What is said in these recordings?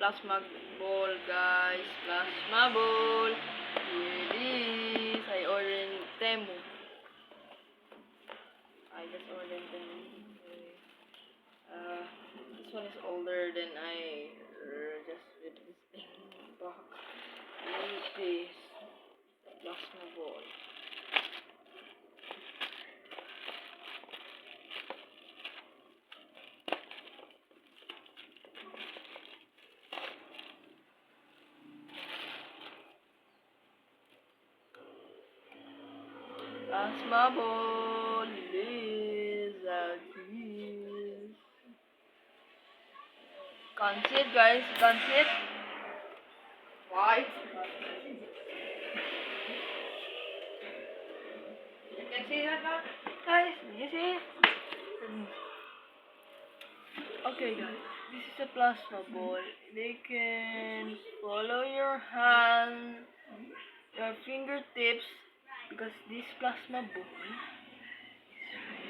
plasma ball, guys. Plasma ball. Here it is. I ordered in Temu. I just ordered in Temu. This one is older than I just with this thing box. Look at this. Plasma ball. Plasma ball is out here. Can't see it, guys. Can't see it. Why? You can see that now? Guys, you see it? Okay, guys. This is a plasma ball. They can follow your hand, your fingertips, because this plasma ball is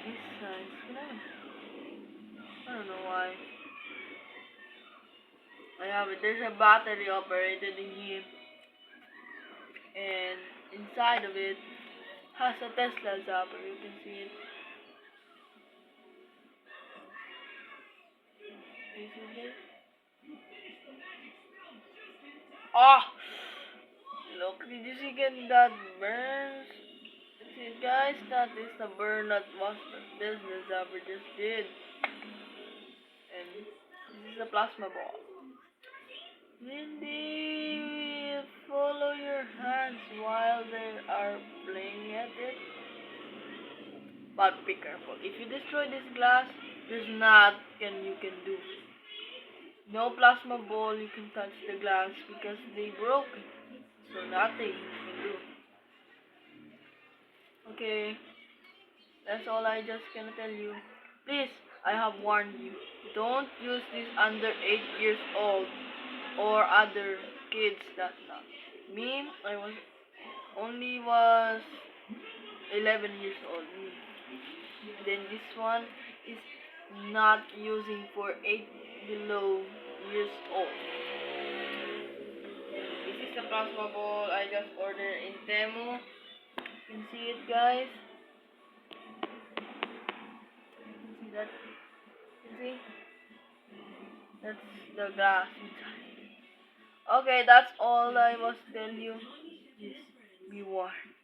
really size. I don't know why. I have it. There's a battery operated in here, and inside of it has a Tesla zapper. You can see it. You see it? Oh! Look, did you see again that burns? See guys, that is the burn that was the Tesla zapper just did. And this is a plasma ball. When they follow your hands while they are playing at it. But be careful. If you destroy this glass, there's nothing you can do. No plasma ball you can touch the glass because they broke it. So nothing you can do. Okay. That's all I just gonna tell you. Please, I have warned you. Don't use this under 8 years old or other kids that not. Me, I was 11 years old. Then this one is not using for 8 below years old. This is the plasma ball I just ordered in Temu. You can see it, guys. See that? You see? That's the glass inside. Okay, that's all I was telling you. Just be warned.